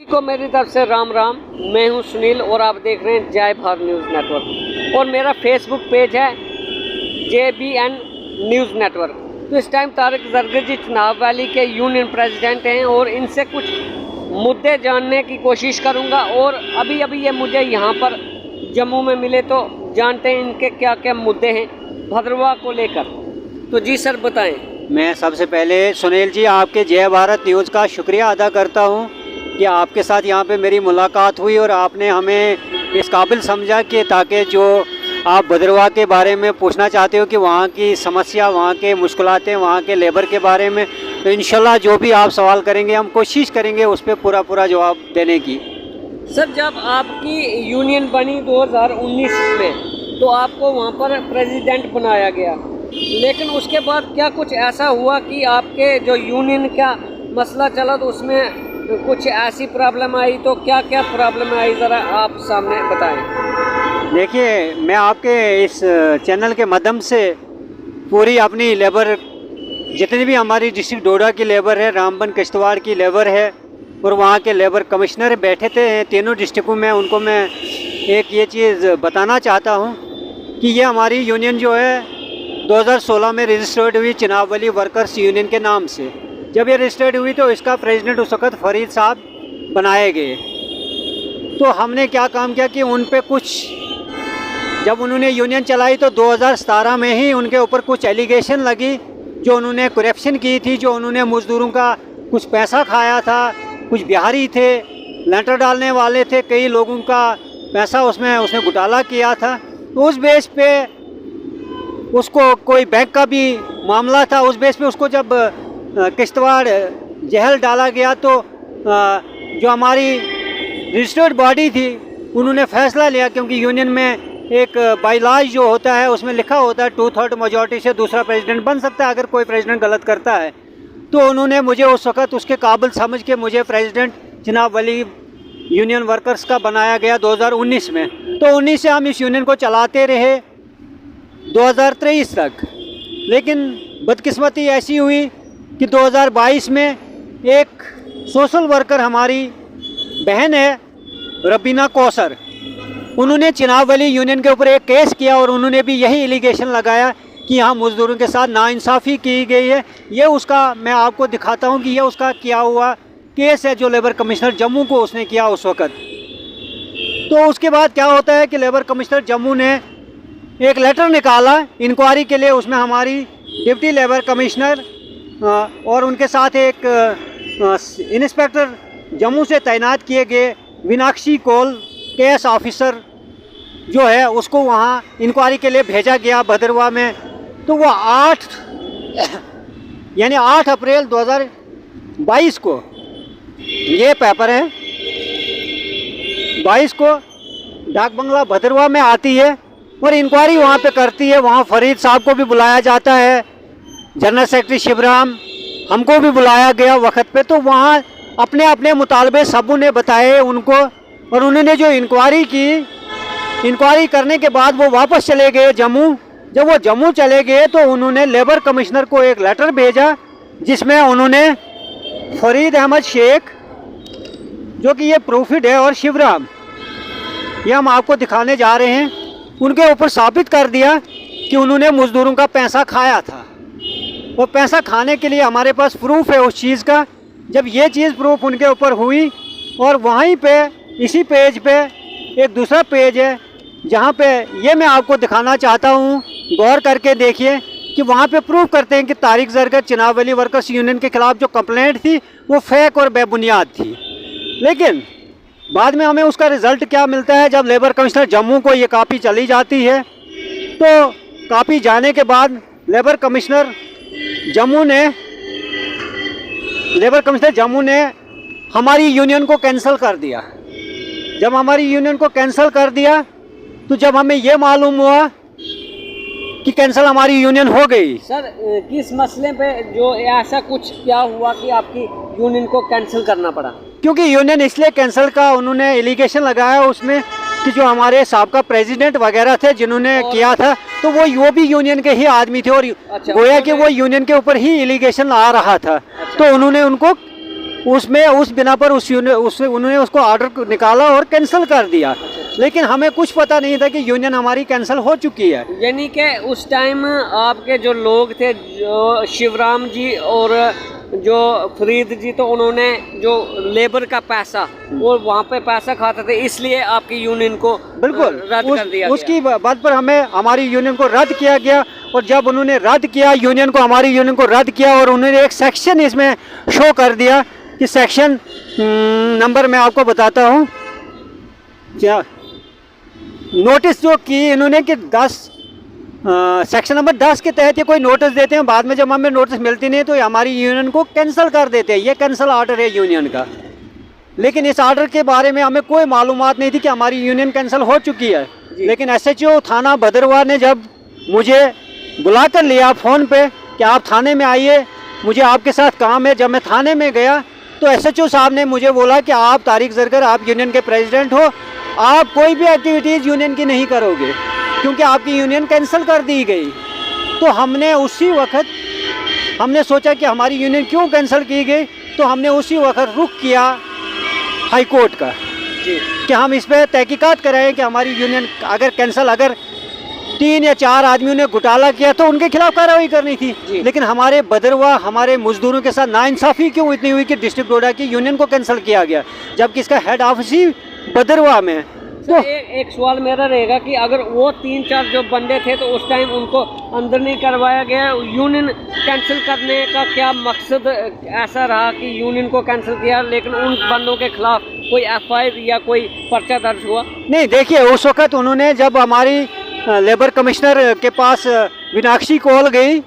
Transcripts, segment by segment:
को मेरी तरफ से राम राम। मैं हूं सुनील और आप देख रहे हैं जय भारत न्यूज़ नेटवर्क और मेरा फेसबुक पेज है JBN न्यूज़ नेटवर्क। तो इस टाइम तारिक जरगर जी चुनाव वैली के यूनियन प्रेसिडेंट हैं और इनसे कुछ मुद्दे जानने की कोशिश करूंगा। और अभी ये मुझे यहाँ पर जम्मू में मिले तो जानते हैं इनके क्या क्या मुद्दे हैं भद्रवाह को लेकर। तो जी सर बताएं। मैं सबसे पहले सुनील जी आपके जय भारत न्यूज़ का शुक्रिया अदा करता हूं कि आपके साथ यहाँ पे मेरी मुलाकात हुई और आपने हमें इस काबिल समझा कि ताकि जो आप भद्रवाह के बारे में पूछना चाहते हो कि वहाँ की समस्या, वहाँ के मुश्किलातें, वहाँ के लेबर के बारे में, तो इंशाल्लाह जो भी आप सवाल करेंगे हम कोशिश करेंगे उस पर पूरा जवाब देने की। सर जब आपकी यूनियन बनी 2019 में तो आपको वहाँ पर प्रेसिडेंट बनाया गया, लेकिन उसके बाद क्या कुछ ऐसा हुआ कि आपके जो यूनियन का मसला चला तो उसमें कुछ ऐसी प्रॉब्लम आई? तो क्या क्या प्रॉब्लम आई ज़रा आप सामने बताएं। देखिए, मैं आपके इस चैनल के माध्यम से पूरी अपनी लेबर, जितनी भी हमारी डिस्ट्रिक्ट डोडा की लेबर है, रामबन किश्तवाड़ की लेबर है और वहाँ के लेबर कमिश्नर बैठे थे तीनों डिस्ट्रिक्टों में, उनको मैं एक ये चीज़ बताना चाहता हूँ कि ये हमारी यूनियन जो है 2016 में रजिस्टर्ड हुई चुनाव वर्कर्स यूनियन के नाम से। जब ये रजिस्टर्ड हुई तो इसका प्रेसिडेंट उस वक़्त फरीद साहब बनाए गए। तो हमने क्या काम किया कि उन पे कुछ, जब उन्होंने यूनियन चलाई तो 2017 में ही उनके ऊपर कुछ एलिगेशन लगी जो उन्होंने करप्शन की थी, जो उन्होंने मज़दूरों का कुछ पैसा खाया था, कुछ बिहारी थे, लेंटर डालने वाले थे, कई लोगों का पैसा उसमें उसने घोटाला किया था। उस बेस पे उसको कोई बैंक का भी मामला था, उस बेस पे उसको जब किश्तवाड़ जेल डाला गया तो जो हमारी रजिस्टर्ड बॉडी थी उन्होंने फ़ैसला लिया, क्योंकि यूनियन में एक बाइलाज जो होता है उसमें लिखा होता है 2/3 मेजॉरिटी से दूसरा प्रेसिडेंट बन सकता है अगर कोई प्रेसिडेंट गलत करता है। तो उन्होंने मुझे उस वक़्त उसके काबिल समझ के मुझे प्रेसिडेंट चुनाव वाली यूनियन वर्कर्स का बनाया गया 2019 में। तो 19 से हम इस यूनियन को चलाते रहे 2023 तक। लेकिन बदकिस्मती ऐसी हुई कि 2022 में एक सोशल वर्कर हमारी बहन है रबीना कौसर, उन्होंने चुनाव वाली यूनियन के ऊपर एक केस किया और उन्होंने भी यही एलिगेशन लगाया कि यहाँ मज़दूरों के साथ नाइंसाफ़ी की गई है। ये उसका मैं आपको दिखाता हूँ कि ये उसका किया हुआ केस है जो लेबर कमिश्नर जम्मू को उसने किया उस वक़्त। तो उसके बाद क्या होता है कि लेबर कमिश्नर जम्मू ने एक लेटर निकाला इंक्वायरी के लिए, उसमें हमारी डिप्टी लेबर कमिश्नर और उनके साथ एक इंस्पेक्टर जम्मू से तैनात किए गए मीनाक्षी कौल केस ऑफिसर जो है उसको वहाँ इंक्वायरी के लिए भेजा गया भद्रवाह में। तो वो 8 अप्रैल 2022 को, ये पेपर है, 22 को डाक बंगला भद्रवाह में आती है और इंक्वायरी वहाँ पे करती है। वहाँ फरीद साहब को भी बुलाया जाता है, जनरल सेक्रेटरी शिवराम, हमको भी बुलाया गया वक्त पे। तो वहाँ अपने अपने मुतालबे सबों ने बताए उनको और उन्होंने जो इंक्वायरी की, इंक्वायरी करने के बाद वो वापस चले गए जम्मू। जब वो जम्मू चले गए तो उन्होंने लेबर कमिश्नर को एक लेटर भेजा जिसमें उन्होंने फरीद अहमद शेख, जो कि ये प्रूफिड है, और शिवराम, ये हम आपको दिखाने जा रहे हैं, उनके ऊपर साबित कर दिया कि उन्होंने मज़दूरों का पैसा खाया था। और पैसा खाने के लिए हमारे पास प्रूफ है उस चीज़ का। जब ये चीज़ प्रूफ उनके ऊपर हुई और वहीं पे इसी पेज पे एक दूसरा पेज है जहाँ पे ये मैं आपको दिखाना चाहता हूँ, गौर करके देखिए कि वहाँ पे प्रूफ करते हैं कि तारिक जरगर चुनाव वाली वर्कर्स यूनियन के ख़िलाफ़ जो कंप्लेंट थी वो फेक और बेबुनियाद थी। लेकिन बाद में हमें उसका रिज़ल्ट क्या मिलता है, जब लेबर कमिश्नर जम्मू को ये कापी चली जाती है तो कापी जाने के बाद लेबर कमिश्नर जम्मू ने हमारी यूनियन को कैंसिल कर दिया। जब हमारी यूनियन को कैंसिल कर दिया तो जब हमें ये मालूम हुआ कि कैंसिल हमारी यूनियन हो गई। सर किस मसले पे जो ऐसा कुछ क्या हुआ कि आपकी यूनियन को कैंसिल करना पड़ा? क्योंकि यूनियन इसलिए कैंसिल का उन्होंने एलिगेशन लगाया उसमें कि जो हमारे साबका प्रेसिडेंट वगैरह थे जिन्होंने किया था तो वो भी यूनियन के ही आदमी थे और गोया कि वो यूनियन के ऊपर ही एलिगेशन आ रहा था। तो उन्होंने उनको उसमें उस बिना पर उन्होंने उसको ऑर्डर निकाला और कैंसिल कर दिया। लेकिन हमें कुछ पता नहीं था कि यूनियन हमारी कैंसिल हो चुकी है। यानी कि उस टाइम आपके जो लोग थे, जो शिवराम जी और जो फरीद जी, तो उन्होंने जो लेबर का पैसा वो वहाँ पे पैसा खाते थे, इसलिए आपकी यूनियन को बिल्कुल रद्द कर दिया उसकी बात पर हमारी यूनियन को रद्द किया गया। और जब उन्होंने रद्द किया हमारी यूनियन को रद्द किया, और उन्होंने एक सेक्शन इसमें शो कर दिया कि सेक्शन नंबर मैं आपको बताता हूँ क्या, नोटिस जो की इन्होंने कि 10 सेक्शन नंबर 10 के तहत ये कोई नोटिस देते हैं, बाद में जब हमें नोटिस मिलती नहीं तो हमारी यूनियन को कैंसिल कर देते हैं। ये कैंसिल ऑर्डर है यूनियन का। लेकिन इस ऑर्डर के बारे में हमें कोई मालूमात नहीं थी कि हमारी यूनियन कैंसिल हो चुकी है। लेकिन SHO थाना भदरवा ने जब मुझे बुला कर लिया फ़ोन पे कि आप थाने में आइए, मुझे आपके साथ काम है, जब मैं थाने में गया तो SHO साहब ने मुझे बोला कि आप तारिक ज़रगर, आप यूनियन के प्रेसिडेंट हो, आप कोई भी एक्टिविटीज़ यूनियन की नहीं करोगे क्योंकि आपकी यूनियन कैंसिल कर दी गई। तो हमने उसी वक्त हमने सोचा कि हमारी यूनियन क्यों कैंसिल की गई, तो हमने उसी वक्त रुख किया हाई कोर्ट का कि हम इस पर तहकीकात कराएं कि हमारी यूनियन अगर कैंसिल, अगर 3 या 4 आदमियों ने घोटाला किया तो उनके खिलाफ कार्रवाई करनी थी। लेकिन हमारे भदरवा, हमारे मजदूरों के साथ नाइंसाफ़ी क्यों इतनी हुई कि डिस्ट्रिक्ट डोडा की यूनियन को कैंसिल किया गया, जबकि इसका हेड ऑफिस ही भदरवा में। तो एक सवाल मेरा रहेगा कि अगर वो 3-4 जो बंदे थे तो उस टाइम उनको अंदर नहीं करवाया गया, यूनियन कैंसिल करने का क्या मकसद ऐसा रहा कि यूनियन को कैंसिल किया, लेकिन उन बंदों के खिलाफ कोई FIR या कोई पर्चा दर्ज हुआ नहीं? देखिए, उस वक्त उन्होंने जब हमारी लेबर कमिश्नर के पास मीनाक्षी कॉल गई,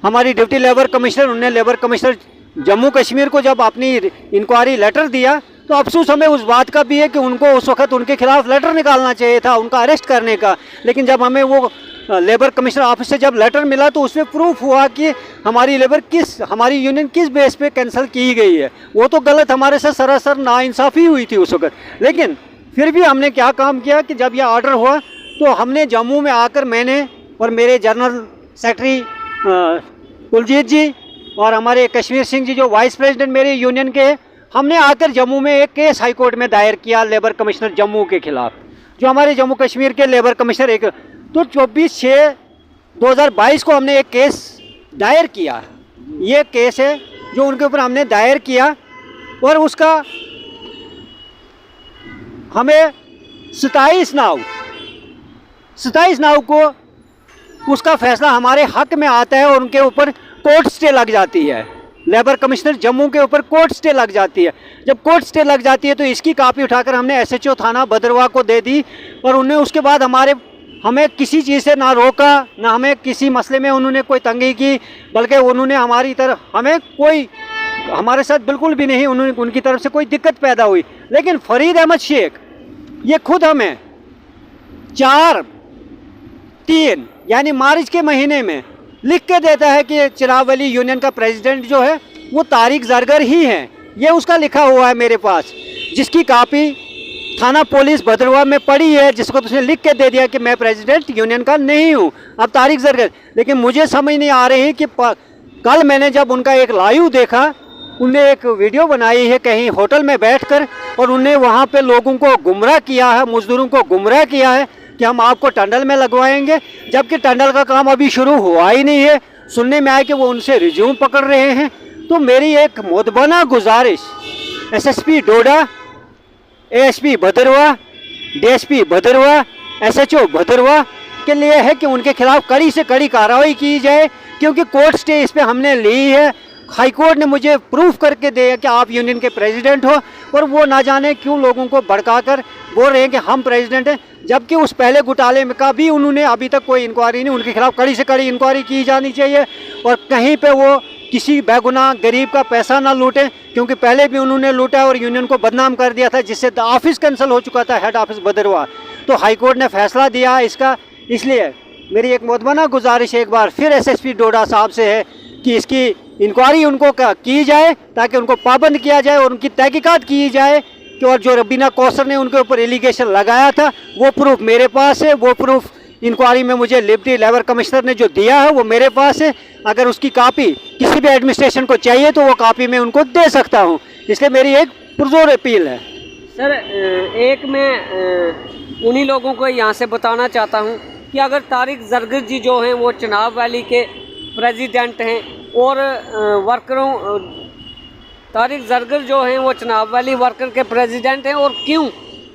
हमारी डिप्टी लेबर कमिश्नर, उन्होंने लेबर कमिश्नर जम्मू कश्मीर को जब अपनी इंक्वायरी लेटर दिया, तो अफसोस हमें उस बात का भी है कि उनको उस वक्त उनके खिलाफ लेटर निकालना चाहिए था, उनका अरेस्ट करने का। लेकिन जब हमें वो लेबर कमिश्नर ऑफिस से जब लेटर मिला तो उसमें प्रूफ हुआ कि हमारी हमारी यूनियन किस बेस पे कैंसिल की गई है। वो तो गलत, हमारे साथ सरासर नाइंसाफ़ी हुई थी उस वक्त। लेकिन फिर भी हमने क्या काम किया कि जब यह ऑर्डर हुआ तो हमने जम्मू में आकर, मैंने और मेरे जनरल सेक्रेटरी कुलजीत जी और हमारे कश्मीर सिंह जी जो वाइस प्रेसिडेंट मेरे यूनियन के, हमने आकर जम्मू में एक केस हाई कोर्ट में दायर किया लेबर कमिश्नर जम्मू के खिलाफ, जो हमारे जम्मू कश्मीर के लेबर कमिश्नर एक। तो 24/6/2022 को हमने एक केस दायर किया। ये केस है जो उनके ऊपर हमने दायर किया, और उसका हमें 27 नव को उसका फैसला हमारे हक में आता है और उनके ऊपर कोर्ट स्टे लग जाती है। लेबर कमिश्नर जम्मू के ऊपर कोर्ट स्टे लग जाती है। जब कोर्ट स्टे लग जाती है तो इसकी कापी उठाकर हमने SHO थाना भदरवा को दे दी, और उन्हें उसके बाद हमें किसी चीज़ से ना रोका, ना हमें किसी मसले में उन्होंने कोई तंगी की, बल्कि उन्होंने हमारी तरफ हमारे साथ बिल्कुल भी नहीं उनकी तरफ से कोई दिक्कत पैदा हुई। लेकिन फरीद अहमद शेख ये खुद हमें 4/3 यानी मार्च के महीने में लिख के देता है कि चिराग वली यूनियन का प्रेसिडेंट जो है वो तारिक ज़रगर ही है। ये उसका लिखा हुआ है मेरे पास, जिसकी कापी थाना पुलिस भदरवा में पड़ी है, जिसको उसने लिख के दे दिया कि मैं प्रेसिडेंट यूनियन का नहीं हूँ, अब तारिक ज़रगर। लेकिन मुझे समझ नहीं आ रही कि कल मैंने जब उनका एक लाइव देखा, उनने एक वीडियो बनाई है कहीं होटल में बैठकर, और उनने वहाँ पे लोगों को गुमराह किया है, मजदूरों को गुमराह किया है कि हम आपको टंडल में लगवाएंगे, जबकि टंडल का काम अभी शुरू हुआ ही नहीं है। सुनने में आया कि वो उनसे रिज्यूम पकड़ रहे हैं। तो मेरी एक मुदबना गुजारिश SSP डोडा, ASP Bhaderwah, DSP Bhaderwah, SHO Bhaderwah के लिए है कि उनके खिलाफ कड़ी से कड़ी कार्रवाई की जाए, क्योंकि कोर्ट स्टे इस पर हमने ली है। हाई कोर्ट ने मुझे प्रूफ करके दिया कि आप यूनियन के प्रेसिडेंट हो, और वो ना जाने क्यों लोगों को भड़काकर बोल रहे हैं कि हम प्रेसिडेंट हैं, जबकि उस पहले घोटाले में का भी उन्होंने अभी तक कोई इंक्वायरी नहीं। उनके खिलाफ कड़ी से कड़ी इंक्वायरी की जानी चाहिए, और कहीं पे वो किसी बेगुनाह गरीब का पैसा ना लूटें, क्योंकि पहले भी उन्होंने लूटा और यूनियन को बदनाम कर दिया था, जिससे ऑफिस कैंसिल हो चुका था, हेड ऑफिस भदरवा। तो हाई कोर्ट ने फैसला दिया इसका। इसलिए मेरी एक मुदबना गुजारिश एक बार फिर SSP डोडा साहब से है कि इसकी इंक्वायरी उनको की जाए, ताकि उनको पाबंद किया जाए और उनकी तहकीकात की जाए कि, और जो रबीना कौसर ने उनके ऊपर एलिगेशन लगाया था वो प्रूफ मेरे पास है। वो प्रूफ इंक्वायरी में मुझे डिप्टी लेबर कमिश्नर ने जो दिया है वो मेरे पास है। अगर उसकी कापी किसी भी एडमिनिस्ट्रेशन को चाहिए तो वो कापी मैं उनको दे सकता हूँ। इसलिए मेरी एक पुरजोर अपील है। सर एक मैं उन्हीं लोगों को यहाँ से बताना चाहता हूँ कि अगर तारिक जरगर जी जो हैं वो चनाब वैली के प्रेसिडेंट हैं और वर्करों तारिक जरगर जो हैं वो चनाब वैली वर्कर के प्रेसिडेंट हैं, और क्यों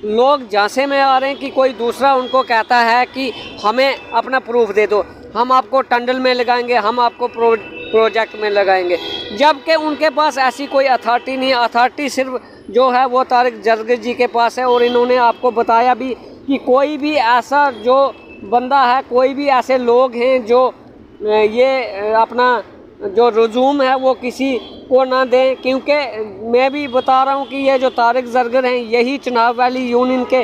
लोग झांसे में आ रहे हैं कि कोई दूसरा उनको कहता है कि हमें अपना प्रूफ दे दो, हम आपको टंडल में लगाएंगे, हम आपको प्रोजेक्ट में लगाएंगे, जबकि उनके पास ऐसी कोई अथॉरिटी नहीं है। अथॉरिटी सिर्फ जो है वो तारिक जरगर जी के पास है। और इन्होंने आपको बताया भी कि कोई भी ऐसा जो बंदा है, कोई भी ऐसे लोग हैं जो ये अपना जो रजूम है वो किसी को ना दें, क्योंकि मैं भी बता रहा हूँ कि ये जो तारिक जरगर हैं यही चनाब वैली यूनियन के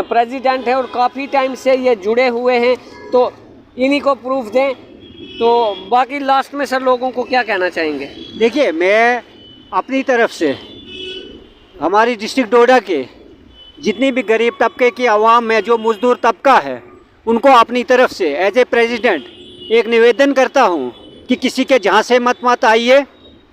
प्रेसिडेंट हैं और काफ़ी टाइम से ये जुड़े हुए हैं, तो इन्हीं को प्रूफ दें। तो बाकी लास्ट में सर लोगों को क्या कहना चाहेंगे? देखिए, मैं अपनी तरफ से हमारी डिस्ट्रिक्ट डोडा के जितनी भी गरीब तबके की आवाम में जो मज़दूर तबका है उनको अपनी तरफ से एज ए प्रेसिडेंट एक निवेदन करता हूँ कि किसी के जहाँ से मत आइए,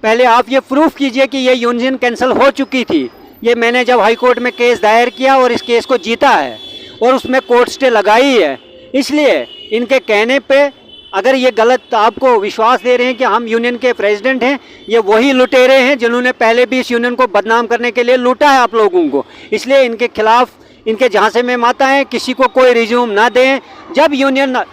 पहले आप ये प्रूफ कीजिए कि ये यूनियन कैंसिल हो चुकी थी। ये मैंने जब हाई कोर्ट में केस दायर किया और इस केस को जीता है और उसमें कोर्ट स्टे लगाई है, इसलिए इनके कहने पे अगर ये गलत आपको विश्वास दे रहे हैं कि हम यूनियन के प्रेसिडेंट हैं, ये वही लुटेरे हैं जिन्होंने पहले भी इस यूनियन को बदनाम करने के लिए लूटा है आप लोगों को। इसलिए इनके खिलाफ, इनके जहाँ से में मत आएँ, किसी को कोई रिज्यूम ना दें। जब यूनियन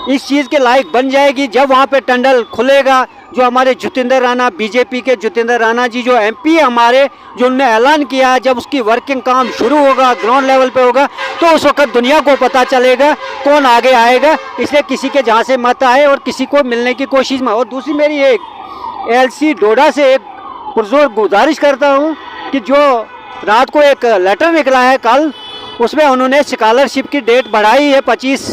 इस चीज़ के लायक बन जाएगी, जब वहाँ पे टंडल खुलेगा, जो हमारे जितेंद्र राणा, बीजेपी के जितेंद्र राणा जी जो एमपी हमारे, जो उन्होंने ऐलान किया है, जब उसकी वर्किंग काम शुरू होगा, ग्राउंड लेवल पे होगा, तो उस वक्त दुनिया को पता चलेगा कौन आगे आएगा। इसलिए किसी के जहाँ से मत आए और किसी को मिलने की कोशिश में। और दूसरी मेरी एक एलसी डोडा से एक पुरजोर गुजारिश करता हूँ कि जो रात को एक लेटर निकला है कल, उसमें उन्होंने स्कॉलरशिप की डेट बढ़ाई है 25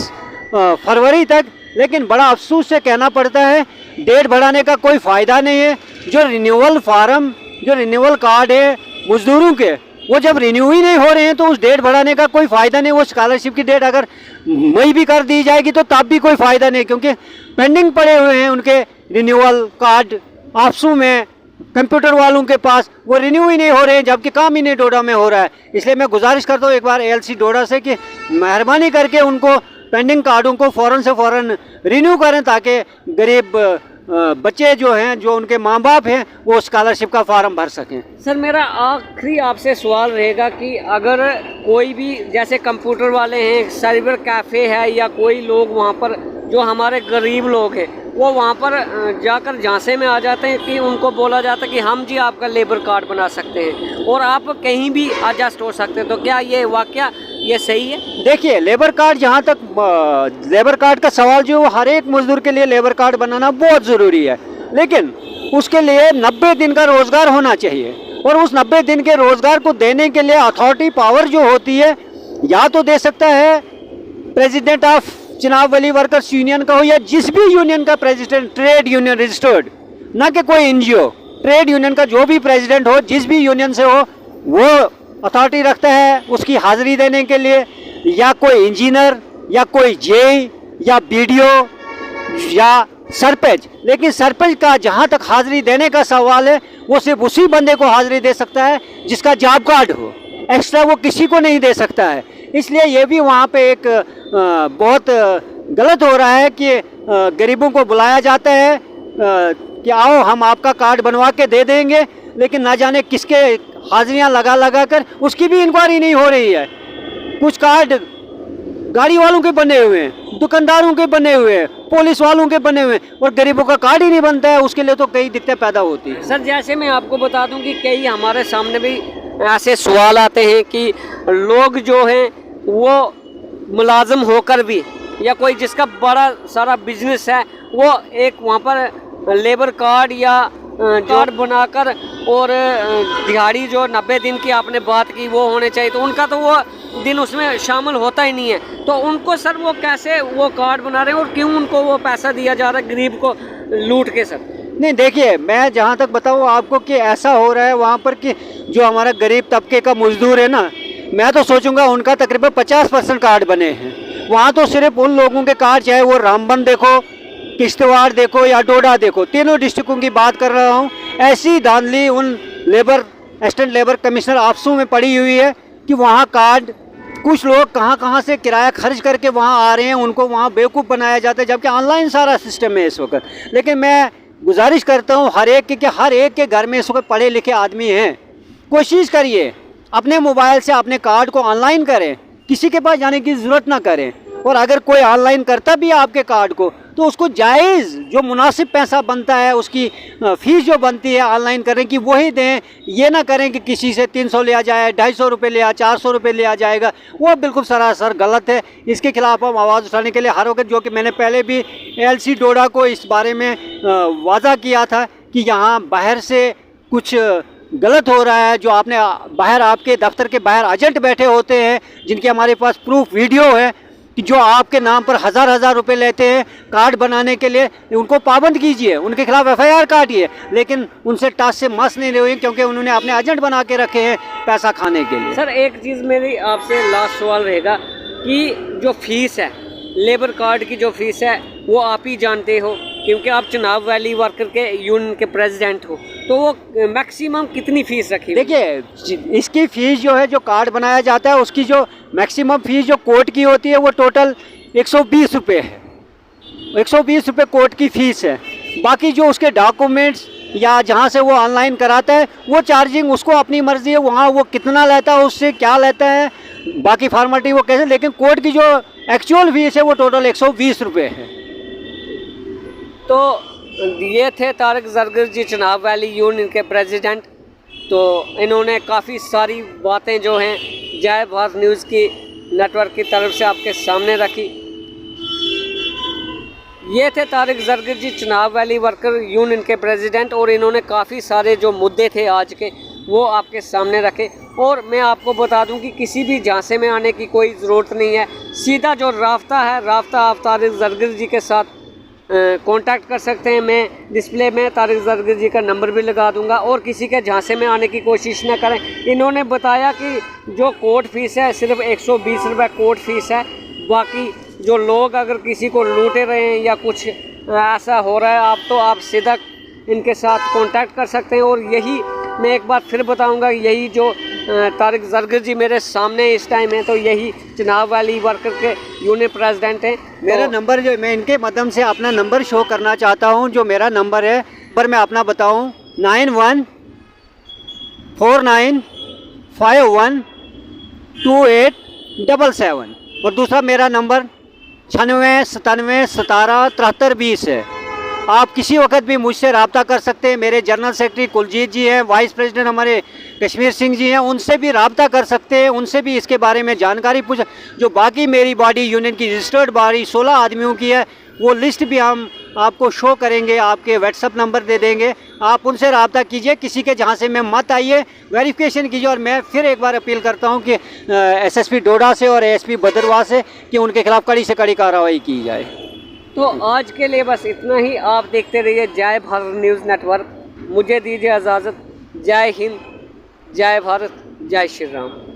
फरवरी तक, लेकिन बड़ा अफसोस से कहना पड़ता है डेट बढ़ाने का कोई फ़ायदा नहीं है। जो रिन्यूअल फार्म, जो रिन्यूअल कार्ड है मजदूरों के, वो जब रिन्यू ही नहीं हो रहे हैं तो उस डेट बढ़ाने का कोई फ़ायदा नहीं। वो स्कॉलरशिप की डेट अगर मई भी कर दी जाएगी तो तब भी कोई फ़ायदा नहीं, क्योंकि पेंडिंग पड़े हुए हैं उनके रिन्यूअल कार्ड ऑफिसों में, कंप्यूटर वालों के पास, वो रिन्यू ही नहीं हो रहे हैं, जबकि काम ही नहीं डोडा में हो रहा है। इसलिए मैं गुजारिश करता हूँ एक बार एलसी डोडा से कि मेहरबानी करके उनको पेंडिंग कार्डों को फ़ौरन से फ़ौरन रिन्यू करें, ताकि गरीब बच्चे जो हैं, जो उनके माँ बाप हैं, वो स्कॉलरशिप का फार्म भर सकें। सर मेरा आखिरी आपसे सवाल रहेगा कि अगर कोई भी जैसे कंप्यूटर वाले हैं, साइबर कैफ़े है, या कोई लोग वहाँ पर जो हमारे गरीब लोग हैं वो वहाँ पर जाकर झांसे में आ जाते हैं कि उनको बोला जाता है कि हम जी आपका लेबर कार्ड बना सकते हैं और आप कहीं भी एडजस्ट हो सकते हैं, तो क्या ये वाकया ये सही है? देखिए, लेबर कार्ड, जहाँ तक लेबर कार्ड का सवाल जो हर एक मजदूर के लिए लेबर कार्ड बनाना बहुत ज़रूरी है, लेकिन उसके लिए 90 दिन का रोज़गार होना चाहिए। और उस 90 दिन के रोज़गार को देने के लिए अथॉरिटी पावर जो होती है, या तो दे सकता है president of Chenab valley workers union का हो, या जिस भी यूनियन का प्रेसिडेंट, ट्रेड यूनियन रजिस्टर्ड, ना कि कोई एनजीओ, ट्रेड यूनियन का जो भी प्रेसिडेंट हो, जिस भी यूनियन से हो, वो अथॉरिटी रखता है उसकी हाज़िरी देने के लिए, या कोई इंजीनियर, या कोई जेई, या बीडीओ, या सरपंच। लेकिन सरपंच का जहाँ तक हाज़िरी देने का सवाल है, वो सिर्फ उसी बंदे को हाज़िरी दे सकता है जिसका जॉब कार्ड हो, एक्स्ट्रा वो किसी को नहीं दे सकता है। इसलिए ये भी वहाँ पे एक बहुत गलत हो रहा है कि गरीबों को बुलाया जाता है कि आओ हम आपका कार्ड बनवा के दे देंगे, लेकिन ना जाने किसके हाजिरियाँ लगा कर उसकी भी इंक्वायरी नहीं हो रही है। कुछ कार्ड गाड़ी वालों के बने हुए हैं, दुकानदारों के बने हुए हैं, पुलिस वालों के बने हुए हैं, और गरीबों का कार्ड ही नहीं बनता है। उसके लिए तो कई दिक्कतें पैदा होती हैं। सर जैसे मैं आपको बता दूं कि कई हमारे सामने भी ऐसे सवाल आते हैं कि लोग जो हैं वो मुलाजिम होकर भी, या कोई जिसका बड़ा सारा बिजनेस है, वो एक वहाँ पर लेबर कार्ड या कार्ड बनाकर, और दिहाड़ी जो 90 दिन की आपने बात की वो होने चाहिए, तो उनका तो वो दिन उसमें शामिल होता ही नहीं है। तो उनको सर वो कैसे वो कार्ड बना रहे हैं और क्यों उनको वो पैसा दिया जा रहा है गरीब को लूट के? सर नहीं, देखिए, मैं जहाँ तक बताऊँ आपको कि ऐसा हो रहा है वहाँ पर कि जो हमारा गरीब तबके का मजदूर है ना, मैं तो सोचूंगा उनका तकरीबन 50% कार्ड बने हैं। वहाँ तो सिर्फ उन लोगों के कार्ड, चाहे वो रामबन देखो, किश्तवाड़ देखो, या डोडा देखो, तीनों डिस्ट्रिक्टों की बात कर रहा हूँ, ऐसी धांधली उन लेबर असिस्टेंट लेबर कमिश्नर ऑफिसों में पड़ी हुई है कि वहाँ कार्ड कुछ लोग कहाँ कहाँ से किराया खर्च करके वहाँ आ रहे हैं, उनको वहाँ बेवकूफ़ बनाया जाता है, जबकि ऑनलाइन सारा सिस्टम है इस वक्त। लेकिन मैं गुजारिश करता हूँ हर एक की कि हर एक के घर में इस वक्त पढ़े लिखे आदमी हैं, कोशिश करिए अपने मोबाइल से अपने कार्ड को ऑनलाइन करें, किसी के पास जाने की ज़रूरत ना करें। और अगर कोई ऑनलाइन करता भी है आपके कार्ड को तो उसको जायज़ जो मुनासिब पैसा बनता है, उसकी फ़ीस जो बनती है ऑनलाइन करने की वही दें। ये ना करें कि किसी से 300 लिया जाए, 250 रुपये लिया, 400 रुपये लिया जाएगा, वो बिल्कुल सरासर गलत है। इसके खिलाफ हम आवाज़ उठाने के लिए हर वक्त, जो कि मैंने पहले भी एलसी डोडा को इस बारे में वादा किया था कि यहाँ बाहर से कुछ गलत हो रहा है, जो आपने बाहर आपके दफ्तर के बाहर एजेंट बैठे होते हैं जिनके हमारे पास प्रूफ वीडियो है कि जो आपके नाम पर हज़ार रुपए लेते हैं कार्ड बनाने के लिए, उनको पाबंद कीजिए, उनके खिलाफ एफआईआर काटिए, लेकिन उनसे टास से मस नहीं हुई क्योंकि उन्होंने अपने एजेंट बना के रखे हैं पैसा खाने के लिए। सर एक चीज़ मेरी आपसे लास्ट सवाल रहेगा कि जो फीस है लेबर कार्ड की, जो फीस है वो आप ही जानते हो क्योंकि आप चुनाव वैली वर्कर के यूनियन के प्रेसिडेंट हो, तो वो मैक्सिमम कितनी फ़ीस रखी? देखिए इसकी फ़ीस जो है, जो कार्ड बनाया जाता है उसकी जो मैक्सिमम फ़ीस जो कोर्ट की होती है वो टोटल 120 रुपये है। 120 रुपये कोर्ट की फ़ीस है। बाकी जो उसके डॉक्यूमेंट्स या जहाँ से वो ऑनलाइन कराता है वो चार्जिंग उसको अपनी मर्ज़ी है, वहाँ वो कितना लेता है, उससे क्या लेता है, बाकी फॉर्मेलिटी वो कैसे, लेकिन कोर्ट की जो एक्चुअल फ़ीस है वो टोटल 120 रुपये है। तो ये थे तारिक जरगर जी, चुनाव वैली यूनियन के प्रेसिडेंट। तो इन्होंने काफ़ी सारी बातें जो हैं जय भारत न्यूज़ की नेटवर्क की तरफ से आपके सामने रखी। ये थे तारिक जरगर जी, चुनाव वैली वर्कर यूनियन के प्रेसिडेंट, और इन्होंने काफ़ी सारे जो मुद्दे थे आज के वो आपके सामने रखे। और मैं आपको बता दूं कि किसी भी झांसे में आने की कोई ज़रूरत नहीं है, सीधा जो राब्ता है, राब्ता आप तारिक जरगर जी के साथ कांटेक्ट कर सकते हैं। मैं डिस्प्ले में तारिक जरगर जी का नंबर भी लगा दूंगा। और किसी के झांसे में आने की कोशिश न करें। इन्होंने बताया कि जो कोर्ट फीस है सिर्फ 120 रुपये कोर्ट फीस है, बाकी जो लोग अगर किसी को लूटे रहे हैं या कुछ ऐसा हो रहा है आप सीधा इनके साथ कांटेक्ट कर सकते हैं। और यही मैं एक बार फिर बताऊंगा, यही जो तारिक जरगर जी मेरे सामने इस टाइम है, तो यही चुनाव वैली वर्कर के यूनियन प्रेसिडेंट हैं। मेरा नंबर जो मैं इनके माध्यम से अपना नंबर शो करना चाहता हूं, जो मेरा नंबर है पर मैं अपना बताऊं 9149512877 और दूसरा मेरा नंबर 9697177320 है। आप किसी वक्त भी मुझसे रब्ता कर सकते हैं। मेरे जनरल सेक्रेटरी कुलजीत जी हैं, वाइस प्रेसिडेंट हमारे कश्मीर सिंह जी हैं, उनसे भी रब्ता कर सकते हैं, उनसे भी इसके बारे में जानकारी पूछ। जो बाकी मेरी बॉडी यूनियन की रजिस्टर्ड बॉडी 16 आदमियों की है, वो लिस्ट भी हम आपको शो करेंगे, आपके व्हाट्सअप नंबर दे देंगे, आप उनसे रब्ता कीजिए। किसी के जहाँ से में मत आइए, वेरिफिकेशन कीजिए। और मैं फिर एक बार अपील करता हूँ कि SSP डोडा से और ASP भद्रवाह से कि उनके खिलाफ कड़ी से कड़ी कार्रवाई की जाए। तो आज के लिए बस इतना ही। आप देखते रहिए जय भारत न्यूज़ नेटवर्क। मुझे दीजिए इजाज़त। जय हिंद, जय भारत, जय श्री राम।